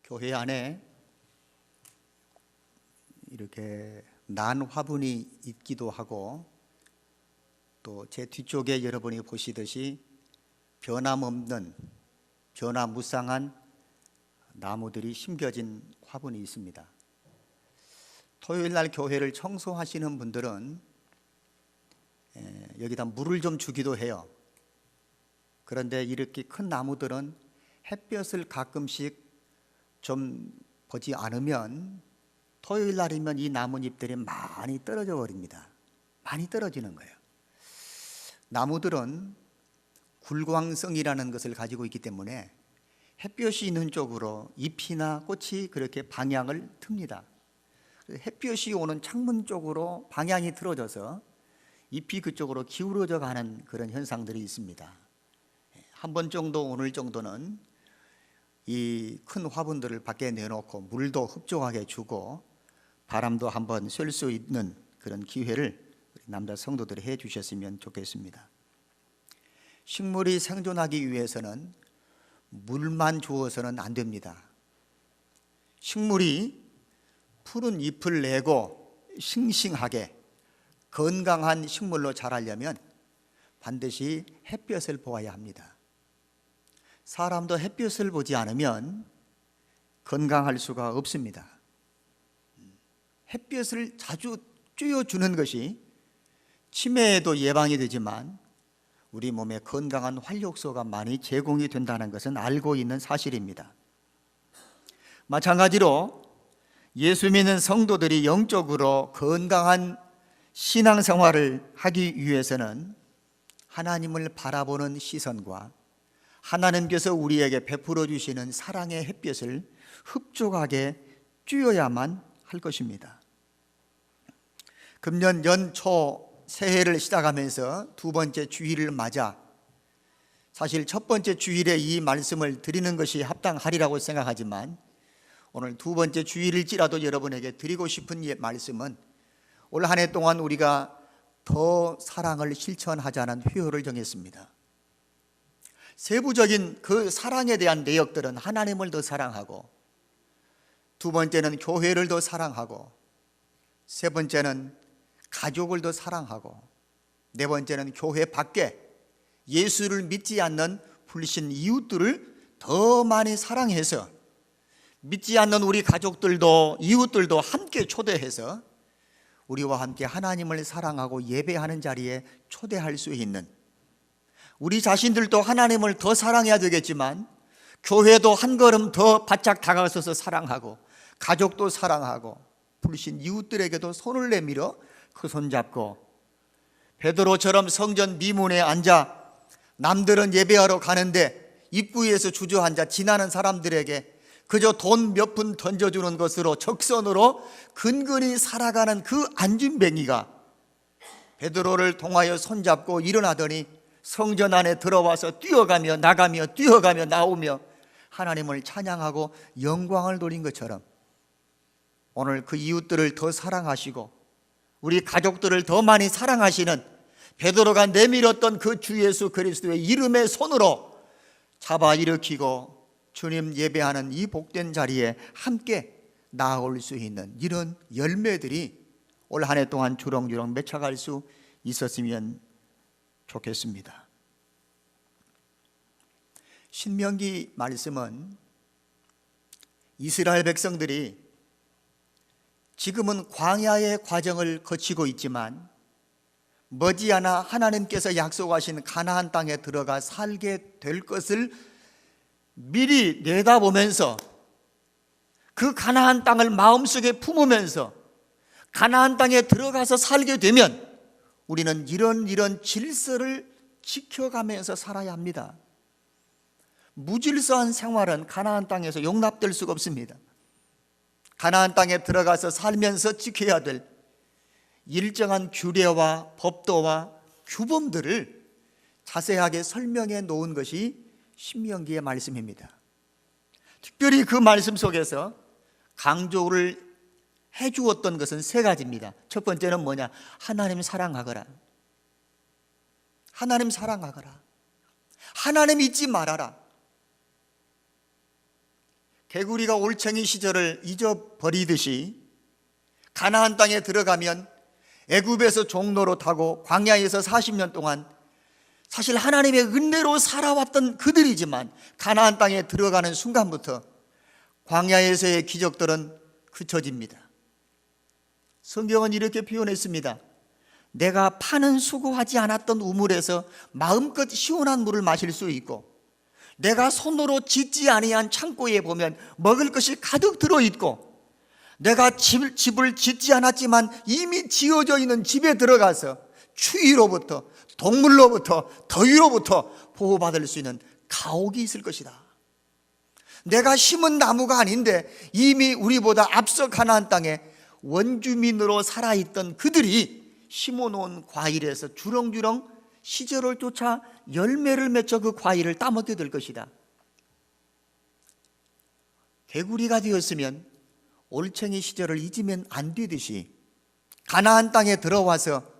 교회 안에 이렇게 난 화분이 있기도 하고, 또 제 뒤쪽에 여러분이 보시듯이 변함없는, 변화무쌍한 나무들이 심겨진 화분이 있습니다. 토요일 날 교회를 청소하시는 분들은 여기다 물을 좀 주기도 해요. 그런데 이렇게 큰 나무들은 햇볕을 가끔씩 좀 보지 않으면 토요일 날이면 이 나뭇잎들이 많이 떨어져 버립니다. 많이 떨어지는 거예요. 나무들은 굴광성이라는 것을 가지고 있기 때문에 햇볕이 있는 쪽으로 잎이나 꽃이 그렇게 방향을 틉니다. 햇볕이 오는 창문 쪽으로 방향이 틀어져서 잎이 그쪽으로 기울어져 가는 그런 현상들이 있습니다. 한 번 정도, 오늘 정도는 이 큰 화분들을 밖에 내놓고 물도 흡족하게 주고 바람도 한번 쐴 수 있는 그런 기회를 남자 성도들이 해 주셨으면 좋겠습니다. 식물이 생존하기 위해서는 물만 주어서는 안 됩니다. 식물이 푸른 잎을 내고 싱싱하게 건강한 식물로 자라려면 반드시 햇볕을 보아야 합니다. 사람도 햇볕을 보지 않으면 건강할 수가 없습니다. 햇볕을 자주 쬐어주는 것이 치매에도 예방이 되지만 우리 몸에 건강한 활력소가 많이 제공이 된다는 것은 알고 있는 사실입니다. 마찬가지로 예수 믿는 성도들이 영적으로 건강한 신앙생활을 하기 위해서는 하나님을 바라보는 시선과 하나님께서 우리에게 베풀어 주시는 사랑의 햇볕을 흡족하게 쬐어야만 할 것입니다. 금년 연초 새해를 시작하면서 두 번째 주일을 맞아 사실 첫 번째 주일에 이 말씀을 드리는 것이 합당하리라고 생각하지만 오늘 두 번째 주일일지라도 여러분에게 드리고 싶은 말씀은 올 한 해 동안 우리가 더 사랑을 실천하자는 회요를 정했습니다. 세부적인 그 사랑에 대한 내역들은 하나님을 더 사랑하고, 두 번째는 교회를 더 사랑하고, 세 번째는 가족을 더 사랑하고, 네 번째는 교회 밖에 예수를 믿지 않는 불신 이웃들을 더 많이 사랑해서 믿지 않는 우리 가족들도 이웃들도 함께 초대해서 우리와 함께 하나님을 사랑하고 예배하는 자리에 초대할 수 있는, 우리 자신들도 하나님을 더 사랑해야 되겠지만 교회도 한 걸음 더 바짝 다가서서 사랑하고 가족도 사랑하고 불신 이웃들에게도 손을 내밀어 그 손 잡고 베드로처럼 성전 미문에 앉아 남들은 예배하러 가는데 입구에서 주저앉아 지나는 사람들에게 그저 돈 몇 푼 던져주는 것으로 적선으로 근근히 살아가는 그 안진뱅이가 베드로를 통하여 손잡고 일어나더니 성전 안에 들어와서 뛰어가며 나가며 뛰어가며 나오며 하나님을 찬양하고 영광을 돌린 것처럼 오늘 그 이웃들을 더 사랑하시고 우리 가족들을 더 많이 사랑하시는 베드로가 내밀었던 그 주 예수 그리스도의 이름의 손으로 잡아 일으키고 주님 예배하는 이 복된 자리에 함께 나아올 수 있는 이런 열매들이 올 한 해 동안 주렁주렁 맺혀갈 수 있었으면 좋겠습니다. 신명기 말씀은 이스라엘 백성들이 지금은 광야의 과정을 거치고 있지만 머지않아 하나님께서 약속하신 가나안 땅에 들어가 살게 될 것을 미리 내다보면서 그 가나안 땅을 마음속에 품으면서 가나안 땅에 들어가서 살게 되면 우리는 이런 질서를 지켜가면서 살아야 합니다. 무질서한 생활은 가나안 땅에서 용납될 수가 없습니다. 가나안 땅에 들어가서 살면서 지켜야 될 일정한 규례와 법도와 규범들을 자세하게 설명해 놓은 것이 신명기의 말씀입니다. 특별히 그 말씀 속에서 강조를 해 주었던 것은 세 가지입니다. 첫 번째는 뭐냐? 하나님 사랑하거라. 하나님 사랑하거라. 하나님 잊지 말아라. 개구리가 올챙이 시절을 잊어버리듯이 가나안 땅에 들어가면 애굽에서 종노릇하고 광야에서 40년 동안 사실 하나님의 은혜로 살아왔던 그들이지만 가나안 땅에 들어가는 순간부터 광야에서의 기적들은 그쳐집니다. 성경은 이렇게 표현했습니다. 내가 파는 수고하지 않았던 우물에서 마음껏 시원한 물을 마실 수 있고, 내가 손으로 짓지 아니한 창고에 보면 먹을 것이 가득 들어있고, 내가 집을 짓지 않았지만 이미 지어져 있는 집에 들어가서 추위로부터, 동물로부터, 더위로부터 보호받을 수 있는 가옥이 있을 것이다. 내가 심은 나무가 아닌데 이미 우리보다 앞서 가나안 땅에 원주민으로 살아있던 그들이 심어놓은 과일에서 주렁주렁 시절을 쫓아 열매를 맺어 그 과일을 따먹게 될 것이다. 개구리가 되었으면 올챙이 시절을 잊으면 안 되듯이 가나안 땅에 들어와서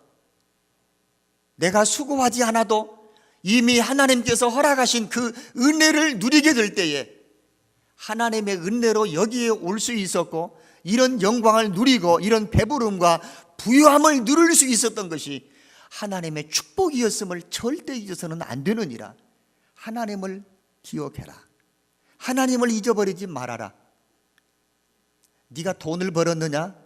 내가 수고하지 않아도 이미 하나님께서 허락하신 그 은혜를 누리게 될 때에 하나님의 은혜로 여기에 올 수 있었고, 이런 영광을 누리고 이런 배부름과 부유함을 누릴 수 있었던 것이 하나님의 축복이었음을 절대 잊어서는 안 되느니라. 하나님을 기억해라. 하나님을 잊어버리지 말아라. 네가 돈을 벌었느냐?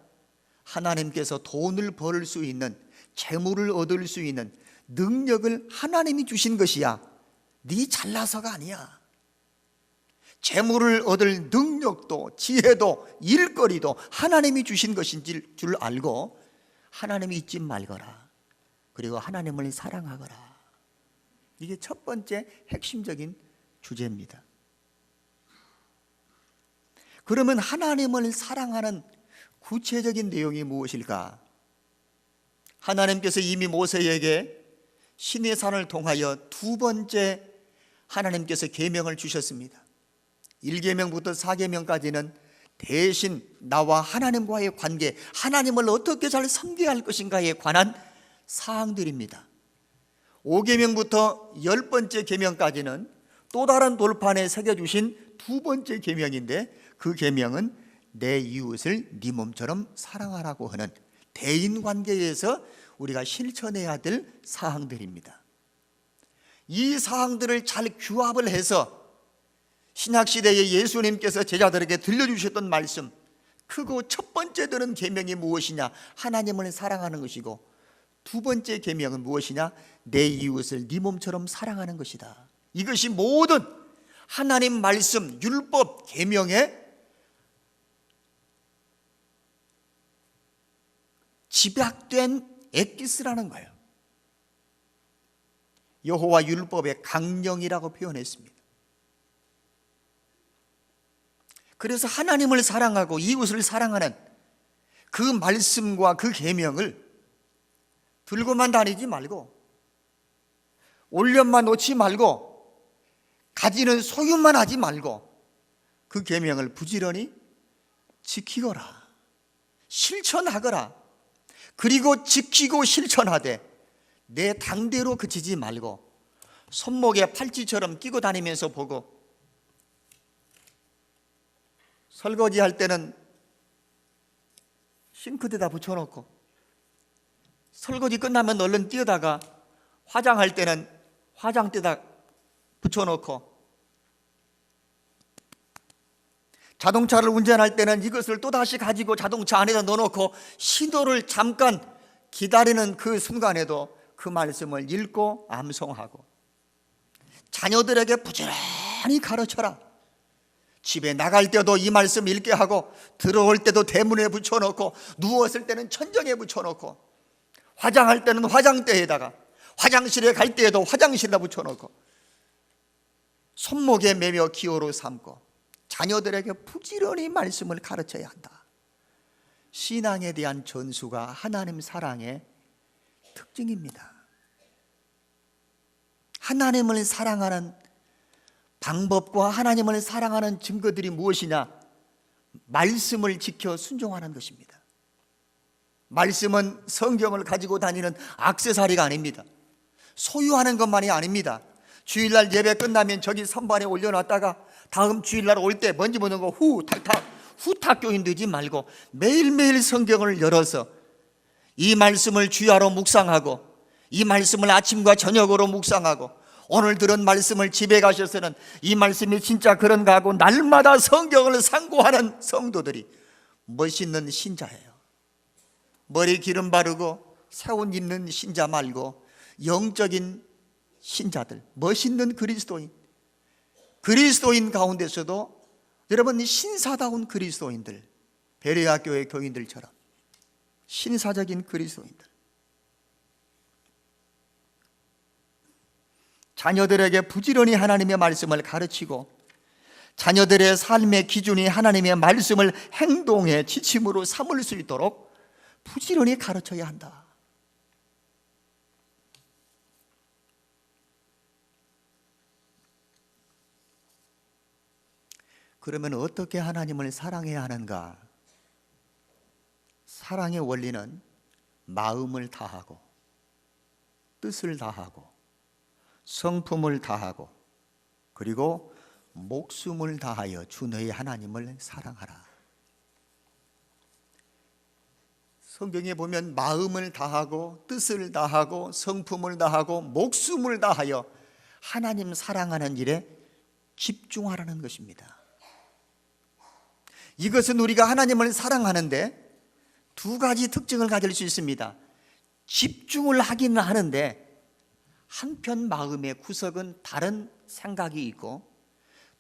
하나님께서 돈을 벌 수 있는, 재물을 얻을 수 있는 능력을 하나님이 주신 것이야. 네 잘나서가 아니야. 재물을 얻을 능력도 지혜도 일거리도 하나님이 주신 것인 줄 알고 하나님이 잊지 말거라. 그리고 하나님을 사랑하거라. 이게 첫 번째 핵심적인 주제입니다. 그러면 하나님을 사랑하는 구체적인 내용이 무엇일까? 하나님께서 이미 모세에게 시내산을 통하여 두 번째 하나님께서 계명을 주셨습니다. 1계명부터 4계명까지는 대신 나와 하나님과의 관계, 하나님을 어떻게 잘 섬겨야 할 것인가에 관한 사항들입니다. 5계명부터 10번째 계명까지는 또 다른 돌판에 새겨주신 두 번째 계명인데, 그 계명은 내 이웃을 네 몸처럼 사랑하라고 하는 대인관계에서 우리가 실천해야 될 사항들입니다. 이 사항들을 잘 규합을 해서 신약시대에 예수님께서 제자들에게 들려주셨던 말씀, 크고 첫 번째 들은 계명이 무엇이냐? 하나님을 사랑하는 것이고, 두 번째 계명은 무엇이냐? 내 이웃을 네 몸처럼 사랑하는 것이다. 이것이 모든 하나님 말씀, 율법, 계명의 집약된 엑기스라는 거예요. 여호와 율법의 강령이라고 표현했습니다. 그래서 하나님을 사랑하고 이웃을 사랑하는 그 말씀과 그 계명을 들고만 다니지 말고, 올려만 놓지 말고, 가지는 소유만 하지 말고 그 계명을 부지런히 지키거라. 실천하거라. 그리고 지키고 실천하되 내 당대로 그치지 말고 손목에 팔찌처럼 끼고 다니면서 보고, 설거지 할 때는 싱크대에다 붙여놓고, 설거지 끝나면 얼른 뛰어다가 화장할 때는 화장대에다 붙여놓고, 자동차를 운전할 때는 이것을 또다시 가지고 자동차 안에다 넣어놓고 신호를 잠깐 기다리는 그 순간에도 그 말씀을 읽고 암송하고, 자녀들에게 부지런히 가르쳐라. 집에 나갈 때도 이 말씀 읽게 하고, 들어올 때도 대문에 붙여놓고, 누웠을 때는 천정에 붙여놓고, 화장할 때는 화장대에다가, 화장실에 갈 때에도 화장실에다 붙여놓고, 손목에 매며 기호로 삼고 자녀들에게 부지런히 말씀을 가르쳐야 한다. 신앙에 대한 전수가 하나님 사랑의 특징입니다. 하나님을 사랑하는 방법과 하나님을 사랑하는 증거들이 무엇이냐? 말씀을 지켜 순종하는 것입니다. 말씀은 성경을 가지고 다니는 액세서리가 아닙니다. 소유하는 것만이 아닙니다. 주일날 예배 끝나면 저기 선반에 올려놨다가 다음 주일날 올 때 먼지 묻는 거 후탁 교인 되지 말고 매일매일 성경을 열어서 이 말씀을 주야로 묵상하고 이 말씀을 아침과 저녁으로 묵상하고 오늘 들은 말씀을 집에 가셔서는 이 말씀이 진짜 그런가 하고 날마다 성경을 상고하는 성도들이 멋있는 신자예요. 머리 기름 바르고 새 옷 입는 신자 말고 영적인 신자들, 멋있는 그리스도인 가운데서도 여러분 신사다운 그리스도인들, 베레아 교회 교인들처럼 신사적인 그리스도인들, 자녀들에게 부지런히 하나님의 말씀을 가르치고 자녀들의 삶의 기준이 하나님의 말씀을 행동의 지침으로 삼을 수 있도록 부지런히 가르쳐야 한다. 그러면 어떻게 하나님을 사랑해야 하는가? 사랑의 원리는 마음을 다하고 뜻을 다하고 성품을 다하고 그리고 목숨을 다하여 주 너희 하나님을 사랑하라. 성경에 보면 마음을 다하고 뜻을 다하고 성품을 다하고 목숨을 다하여 하나님 사랑하는 일에 집중하라는 것입니다. 이것은 우리가 하나님을 사랑하는데 두 가지 특징을 가질 수 있습니다. 집중을 하기는 하는데 한편 마음의 구석은 다른 생각이 있고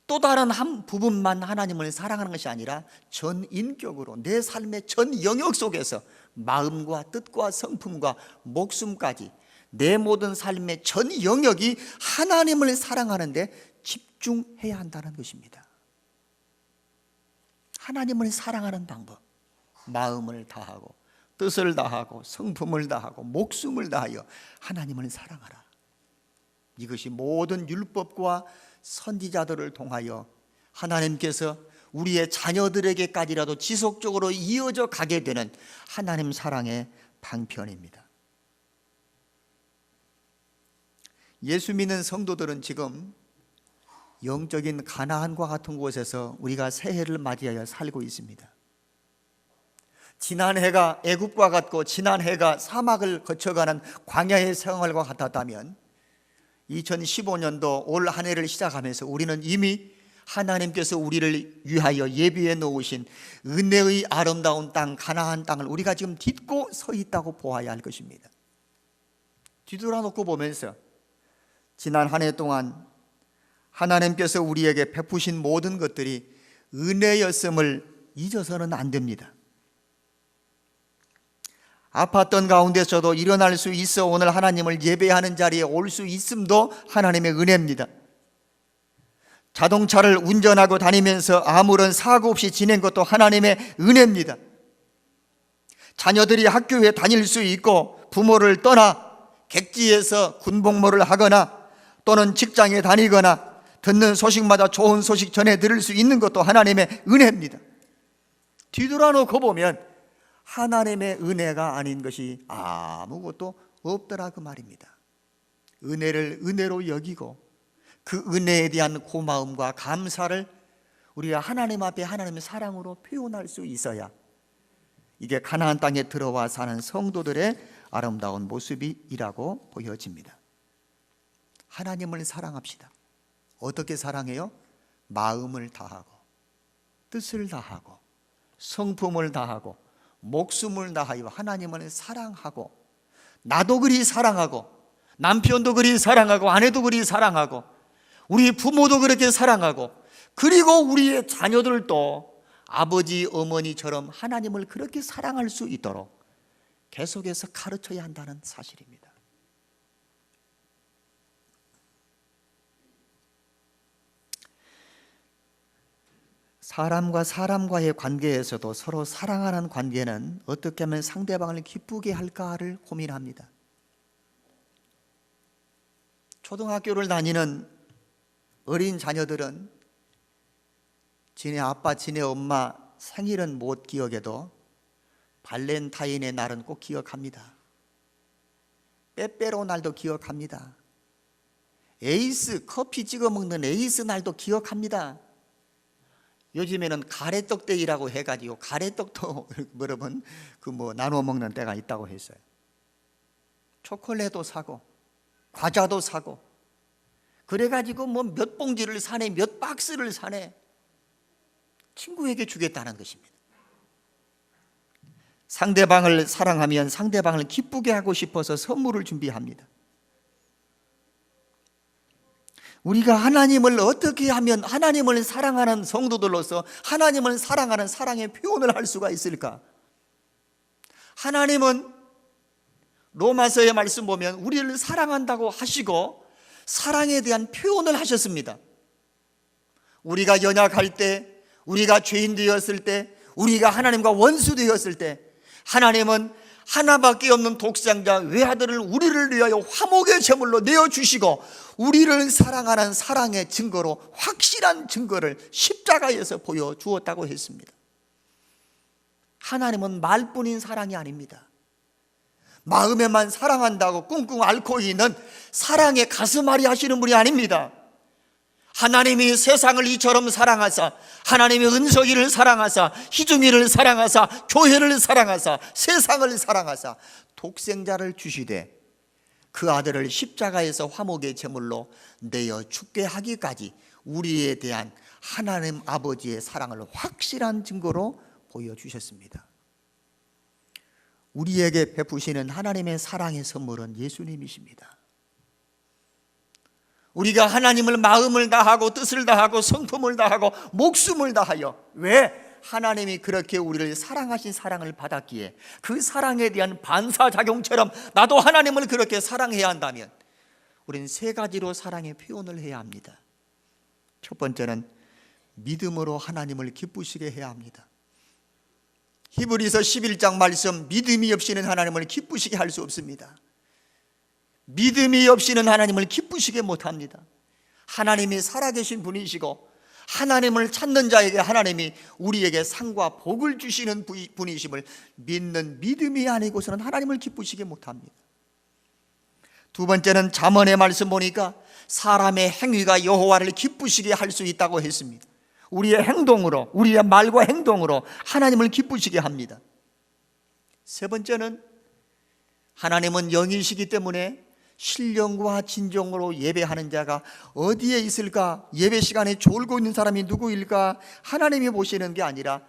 또 다른 한 부분만 하나님을 사랑하는 것이 아니라 전 인격으로 내 삶의 전 영역 속에서 마음과 뜻과 성품과 목숨까지 내 모든 삶의 전 영역이 하나님을 사랑하는데 집중해야 한다는 것입니다. 하나님을 사랑하는 방법, 마음을 다하고 뜻을 다하고 성품을 다하고 목숨을 다하여 하나님을 사랑하라. 이것이 모든 율법과 선지자들을 통하여 하나님께서 우리의 자녀들에게까지라도 지속적으로 이어져 가게 되는 하나님 사랑의 방편입니다. 예수 믿는 성도들은 지금 영적인 가나안과 같은 곳에서 우리가 새해를 맞이하여 살고 있습니다. 지난 해가 애굽과 같고 지난 해가 사막을 거쳐가는 광야의 생활과 같았다면 2015년도 올 한 해를 시작하면서 우리는 이미 하나님께서 우리를 위하여 예비해 놓으신 은혜의 아름다운 땅 가나안 땅을 우리가 지금 딛고 서 있다고 보아야 할 것입니다. 뒤돌아놓고 보면서 지난 한 해 동안 하나님께서 우리에게 베푸신 모든 것들이 은혜였음을 잊어서는 안 됩니다. 아팠던 가운데서도 일어날 수 있어 오늘 하나님을 예배하는 자리에 올 수 있음도 하나님의 은혜입니다. 자동차를 운전하고 다니면서 아무런 사고 없이 지낸 것도 하나님의 은혜입니다. 자녀들이 학교에 다닐 수 있고 부모를 떠나 객지에서 군복무를 하거나 또는 직장에 다니거나 듣는 소식마다 좋은 소식 전해 들을 수 있는 것도 하나님의 은혜입니다. 뒤돌아놓고 보면 하나님의 은혜가 아닌 것이 아무것도 없더라 그 말입니다. 은혜를 은혜로 여기고 그 은혜에 대한 고마움과 감사를 우리가 하나님 앞에 하나님의 사랑으로 표현할 수 있어야 이게 가나안 땅에 들어와 사는 성도들의 아름다운 모습이라고 보여집니다. 하나님을 사랑합시다. 어떻게 사랑해요? 마음을 다하고 뜻을 다하고 성품을 다하고 목숨을 다하여 하나님을 사랑하고 나도 그리 사랑하고 남편도 그리 사랑하고 아내도 그리 사랑하고 우리 부모도 그렇게 사랑하고 그리고 우리의 자녀들도 아버지 어머니처럼 하나님을 그렇게 사랑할 수 있도록 계속해서 가르쳐야 한다는 사실입니다. 사람과 사람과의 관계에서도 서로 사랑하는 관계는 어떻게 하면 상대방을 기쁘게 할까를 고민합니다. 초등학교를 다니는 어린 자녀들은 지네 아빠, 지네 엄마 생일은 못 기억해도 발렌타인의 날은 꼭 기억합니다. 빼빼로 날도 기억합니다. 에이스, 커피 찍어 먹는 에이스 날도 기억합니다. 요즘에는 가래떡데이라고 해가지고 가래떡도 여러분 나누어 먹는 때가 있다고 했어요. 초콜릿도 사고 과자도 사고 그래가지고 몇 봉지를 사네, 몇 박스를 사네. 친구에게 주겠다는 것입니다. 상대방을 사랑하면 상대방을 기쁘게 하고 싶어서 선물을 준비합니다. 우리가 하나님을 어떻게 하면 하나님을 사랑하는 성도들로서 하나님을 사랑하는 사랑의 표현을 할 수가 있을까? 하나님은 로마서의 말씀 보면 우리를 사랑한다고 하시고 사랑에 대한 표현을 하셨습니다. 우리가 연약할 때, 우리가 죄인 되었을 때, 우리가 하나님과 원수 되었을 때 하나님은 하나밖에 없는 독생자 외아들을 우리를 위하여 화목의 제물로 내어주시고 우리를 사랑하는 사랑의 증거로 확실한 증거를 십자가에서 보여주었다고 했습니다. 하나님은 말뿐인 사랑이 아닙니다. 마음에만 사랑한다고 꿍꿍 앓고 있는 사랑의 가슴앓이 하시는 분이 아닙니다. 하나님이 세상을 이처럼 사랑하사, 하나님이 은석이를 사랑하사, 희중이를 사랑하사, 교회를 사랑하사, 세상을 사랑하사 독생자를 주시되 그 아들을 십자가에서 화목의 제물로 내어 죽게 하기까지 우리에 대한 하나님 아버지의 사랑을 확실한 증거로 보여주셨습니다. 우리에게 베푸시는 하나님의 사랑의 선물은 예수님이십니다. 우리가 하나님을 마음을 다하고 뜻을 다하고 성품을 다하고 목숨을 다하여, 왜? 하나님이 그렇게 우리를 사랑하신 사랑을 받았기에 그 사랑에 대한 반사작용처럼 나도 하나님을 그렇게 사랑해야 한다면 우리는 세 가지로 사랑의 표현을 해야 합니다. 첫 번째는 믿음으로 하나님을 기쁘시게 해야 합니다. 히브리서 11장 말씀, 믿음이 없이는 하나님을 기쁘시게 할 수 없습니다. 믿음이 없이는 하나님을 기쁘시게 못합니다. 하나님이 살아계신 분이시고 하나님을 찾는 자에게 하나님이 우리에게 상과 복을 주시는 분이심을 믿는 믿음이 아니고서는 하나님을 기쁘시게 못합니다. 두 번째는 잠언의 말씀 보니까 사람의 행위가 여호와를 기쁘시게 할 수 있다고 했습니다. 우리의 행동으로, 우리의 말과 행동으로 하나님을 기쁘시게 합니다. 세 번째는 하나님은 영이시기 때문에 신령과 진정으로 예배하는 자가 어디에 있을까? 예배 시간에 졸고 있는 사람이 누구일까? 하나님이 보시는 게 아니라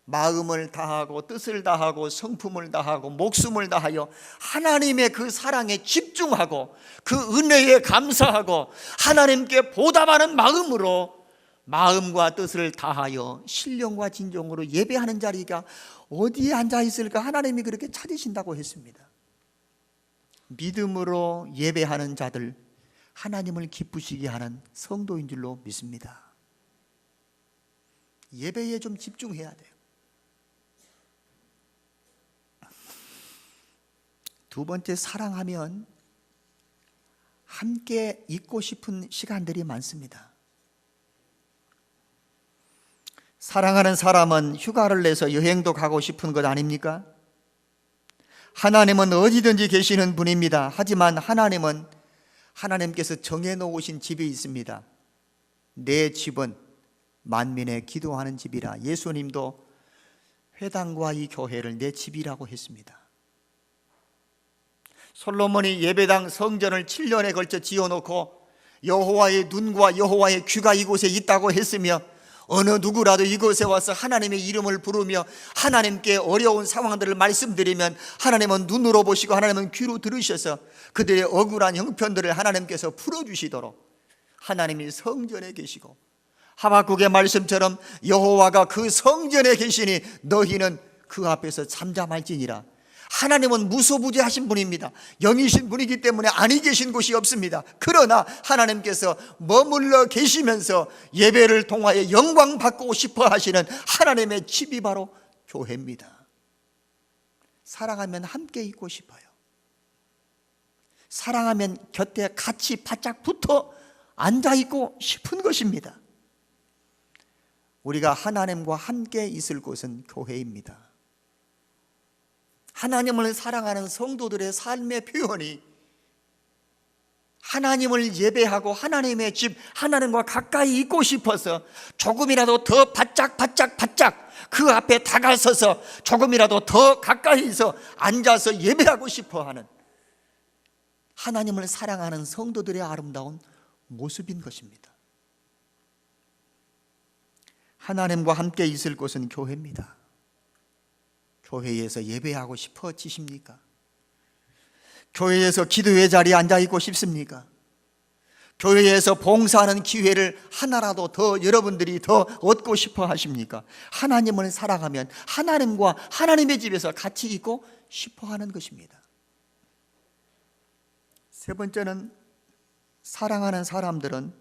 마음을 다하고 뜻을 다하고 성품을 다하고 목숨을 다하여 하나님의 그 사랑에 집중하고 그 은혜에 감사하고 하나님께 보답하는 마음으로 마음과 뜻을 다하여 신령과 진정으로 예배하는 자리가 어디에 앉아 있을까? 하나님이 그렇게 찾으신다고 했습니다. 믿음으로 예배하는 자들, 하나님을 기쁘시게 하는 성도인 줄로 믿습니다. 예배에 좀 집중해야 돼요. 두 번째, 사랑하면 함께 있고 싶은 시간들이 많습니다. 사랑하는 사람은 휴가를 내서 여행도 가고 싶은 것 아닙니까? 하나님은 어디든지 계시는 분입니다. 하지만 하나님께서 정해놓으신 집이 있습니다. 내 집은 만민의 기도하는 집이라. 예수님도 회당과 이 교회를 내 집이라고 했습니다. 솔로몬이 예배당 성전을 7년에 걸쳐 지어놓고 여호와의 눈과 여호와의 귀가 이곳에 있다고 했으며 어느 누구라도 이곳에 와서 하나님의 이름을 부르며 하나님께 어려운 상황들을 말씀드리면 하나님은 눈으로 보시고 하나님은 귀로 들으셔서 그들의 억울한 형편들을 하나님께서 풀어주시도록 하나님이 성전에 계시고 하박국의 말씀처럼 여호와가 그 성전에 계시니 너희는 그 앞에서 잠잠할지니라. 하나님은 무소부재하신 분입니다. 영이신 분이기 때문에 아니 계신 곳이 없습니다. 그러나 하나님께서 머물러 계시면서 예배를 통하여 영광 받고 싶어 하시는 하나님의 집이 바로 교회입니다. 사랑하면 함께 있고 싶어요. 사랑하면 곁에 같이 바짝 붙어 앉아 있고 싶은 것입니다. 우리가 하나님과 함께 있을 곳은 교회입니다. 하나님을 사랑하는 성도들의 삶의 표현이 하나님을 예배하고 하나님의 집, 하나님과 가까이 있고 싶어서 조금이라도 더 바짝 그 앞에 다가서서 조금이라도 더 가까이서 앉아서 예배하고 싶어하는 하나님을 사랑하는 성도들의 아름다운 모습인 것입니다. 하나님과 함께 있을 곳은 교회입니다. 교회에서 예배하고 싶어지십니까? 교회에서 기도의 자리에 앉아있고 싶습니까? 교회에서 봉사하는 기회를 하나라도 더 여러분들이 더 얻고 싶어 하십니까? 하나님을 사랑하면 하나님과 하나님의 집에서 같이 있고 싶어 하는 것입니다. 세 번째는, 사랑하는 사람들은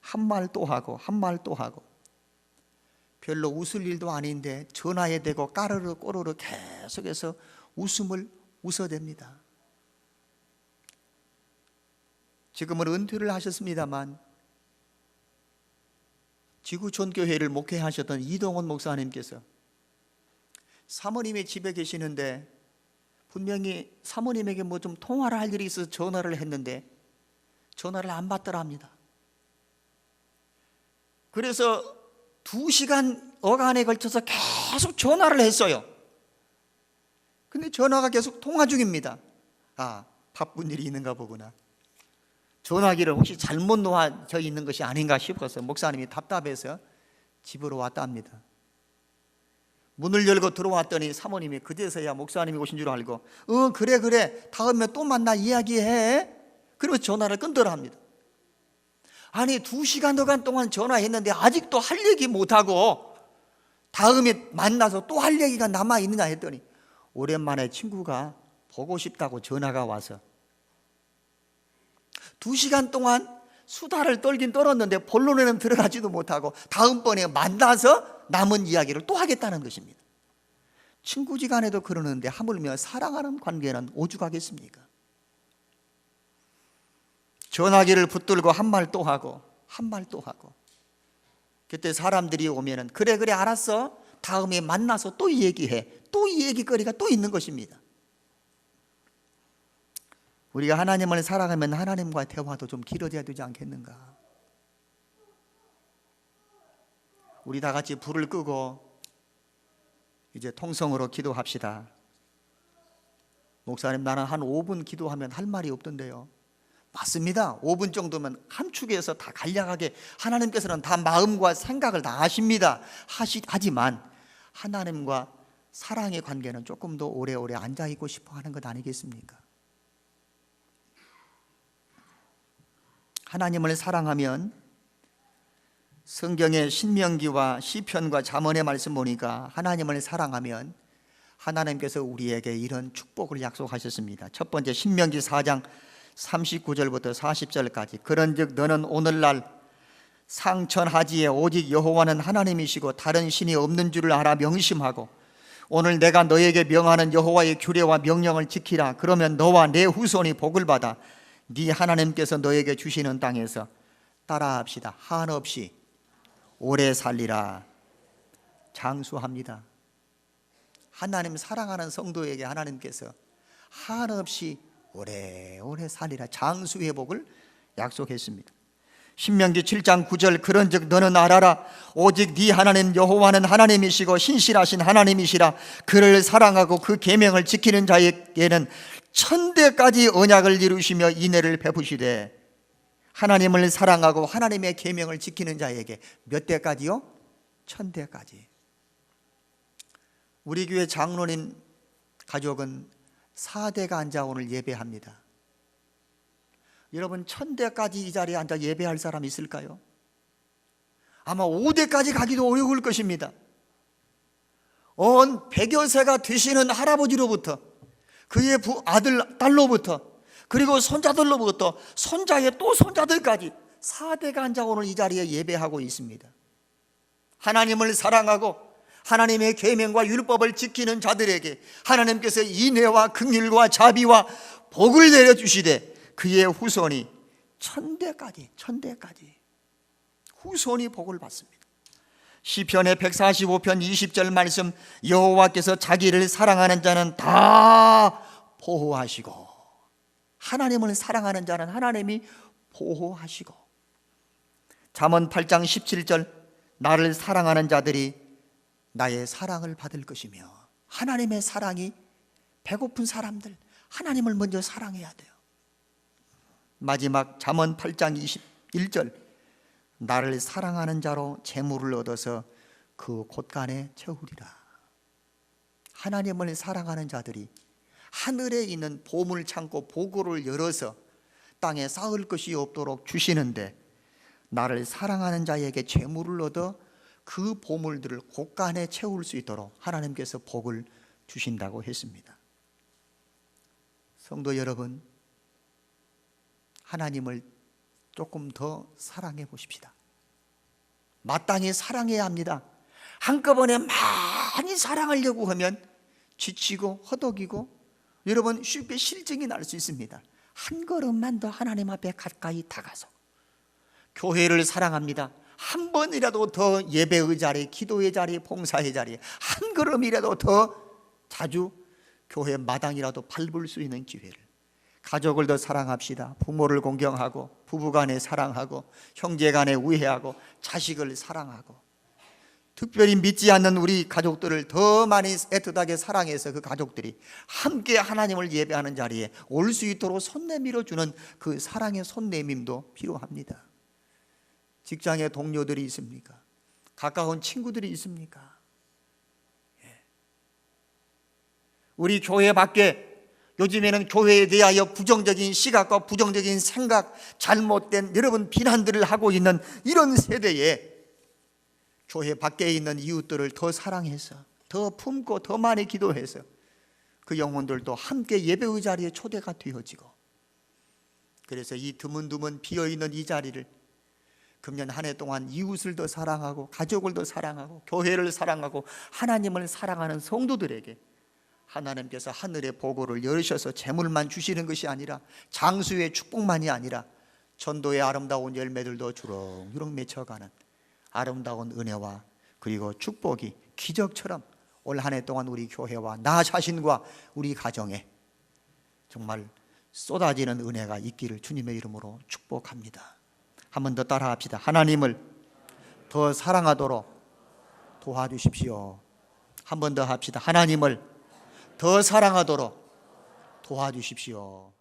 한 말 또 하고 한 말 또 하고, 별로 웃을 일도 아닌데 전화에 대고 까르르 꼬르르 계속해서 웃음을 웃어댑니다. 지금은 은퇴를 하셨습니다만 지구촌교회를 목회하셨던 이동원 목사님께서 사모님의 집에 계시는데 분명히 사모님에게 뭐 좀 통화를 할 일이 있어서 전화를 했는데 전화를 안 받더랍니다. 그래서 2시간 어간에 걸쳐서 계속 전화를 했어요. 근데 전화가 계속 통화 중입니다. 아, 바쁜 일이 있는가 보구나. 전화기를 혹시 잘못 놓아져 있는 것이 아닌가 싶어서 목사님이 답답해서 집으로 왔다 합니다. 문을 열고 들어왔더니 사모님이 그제서야 목사님이 오신 줄 알고 그래 다음에 또 만나 이야기해. 그리고 전화를 끊더라 합니다. 아니 2시간 어간 동안 전화했는데 아직도 할 얘기 못하고 다음에 만나서 또 할 얘기가 남아있느냐 했더니 오랜만에 친구가 보고 싶다고 전화가 와서 2시간 동안 수다를 떨긴 떨었는데 본론에는 들어가지도 못하고 다음번에 만나서 남은 이야기를 또 하겠다는 것입니다. 친구지간에도 그러는데 하물며 사랑하는 관계는 오죽하겠습니까? 전화기를 붙들고 한 말 또 하고 한 말 또 하고, 그때 사람들이 오면은 그래 알았어, 다음에 만나서 또 얘기해. 또 이 얘기거리가 또 있는 것입니다. 우리가 하나님을 사랑하면 하나님과 대화도 좀 길어져야 되지 않겠는가? 우리 다 같이 불을 끄고 이제 통성으로 기도합시다. 목사님, 나는 한 5분 기도하면 할 말이 없던데요. 맞습니다. 5분 정도면 한 축에서 다 간략하게 하나님께서는 다 마음과 생각을 다 아십니다. 하지만 하나님과 사랑의 관계는 조금 더 오래오래 앉아있고 싶어 하는 것 아니겠습니까? 하나님을 사랑하면 성경의 신명기와 시편과 잠언의 말씀 보니까 하나님을 사랑하면 하나님께서 우리에게 이런 축복을 약속하셨습니다. 첫 번째, 신명기 4장 39절부터 40절까지. 그런즉 너는 오늘날 상천하지에 오직 여호와는 하나님이시고 다른 신이 없는 줄을 알아 명심하고 오늘 내가 너에게 명하는 여호와의 규례와 명령을 지키라. 그러면 너와 내 후손이 복을 받아 네 하나님께서 너에게 주시는 땅에서 따라합시다. 한없이 오래 살리라. 장수합니다. 하나님 사랑하는 성도에게 하나님께서 한없이 오래오래 살리라, 장수의 복을 약속했습니다. 신명기 7장 9절. 그런즉 너는 알아라. 오직 네 하나님 여호와는 하나님이시고 신실하신 하나님이시라. 그를 사랑하고 그 계명을 지키는 자에게는 천대까지 언약을 이루시며 인애를 베푸시되. 하나님을 사랑하고 하나님의 계명을 지키는 자에게 몇 대까지요? 천대까지. 우리 교회 장로님 가족은 4대가 앉아 오늘 예배합니다. 여러분, 1000대까지 이 자리에 앉아 예배할 사람이 있을까요? 아마 5대까지 가기도 어려울 것입니다. 온 100여 세가 되시는 할아버지로부터 그의 아들, 딸로부터 그리고 손자들로부터 손자의 또 손자들까지 4대가 앉아 오늘 이 자리에 예배하고 있습니다. 하나님을 사랑하고 하나님의 계명과 율법을 지키는 자들에게 하나님께서 인애와 긍휼과 자비와 복을 내려주시되 그의 후손이 천대까지 후손이 복을 받습니다. 시편의 145편 20절 말씀. 여호와께서 자기를 사랑하는 자는 다 보호하시고 하나님을 사랑하는 자는 하나님이 보호하시고, 잠언 8장 17절 나를 사랑하는 자들이 나의 사랑을 받을 것이며, 하나님의 사랑이 배고픈 사람들, 하나님을 먼저 사랑해야 돼요. 마지막 잠언 8장 21절 나를 사랑하는 자로 재물을 얻어서 그 곳간에 채우리라. 하나님을 사랑하는 자들이 하늘에 있는 보물 창고 보고를 열어서 땅에 쌓을 것이 없도록 주시는데, 나를 사랑하는 자에게 재물을 얻어 그 보물들을 곳간에 채울 수 있도록 하나님께서 복을 주신다고 했습니다. 성도 여러분, 하나님을 조금 더 사랑해 보십시다. 마땅히 사랑해야 합니다. 한꺼번에 많이 사랑하려고 하면 지치고 허덕이고 여러분 쉽게 실증이 날 수 있습니다. 한 걸음만 더 하나님 앞에 가까이 다가서 교회를 사랑합니다. 한 번이라도 더 예배의 자리, 기도의 자리, 봉사의 자리, 한 걸음이라도 더 자주 교회 마당이라도 밟을 수 있는 기회를, 가족을 더 사랑합시다. 부모를 공경하고, 부부간에 사랑하고, 형제간에 우애하고, 자식을 사랑하고, 특별히 믿지 않는 우리 가족들을 더 많이 애틋하게 사랑해서 그 가족들이 함께 하나님을 예배하는 자리에 올 수 있도록 손 내밀어 주는 그 사랑의 손 내밈도 필요합니다. 직장에 동료들이 있습니까? 가까운 친구들이 있습니까? 우리 교회 밖에 요즘에는 교회에 대하여 부정적인 시각과 부정적인 생각, 잘못된 여러분 비난들을 하고 있는 이런 세대에 교회 밖에 있는 이웃들을 더 사랑해서, 더 품고, 더 많이 기도해서 그 영혼들도 함께 예배의 자리에 초대가 되어지고, 그래서 이 드문드문 비어있는 이 자리를 금년 한 해 동안 이웃을 더 사랑하고, 가족을 더 사랑하고, 교회를 사랑하고, 하나님을 사랑하는 성도들에게 하나님께서 하늘의 보고를 열으셔서 재물만 주시는 것이 아니라, 장수의 축복만이 아니라 전도의 아름다운 열매들도 주렁주렁 맺혀가는 아름다운 은혜와 그리고 축복이 기적처럼 올 한 해 동안 우리 교회와 나 자신과 우리 가정에 정말 쏟아지는 은혜가 있기를 주님의 이름으로 축복합니다. 한 번 더 따라합시다. 하나님을 더 사랑하도록 도와주십시오. 한 번 더 합시다. 하나님을 더 사랑하도록 도와주십시오.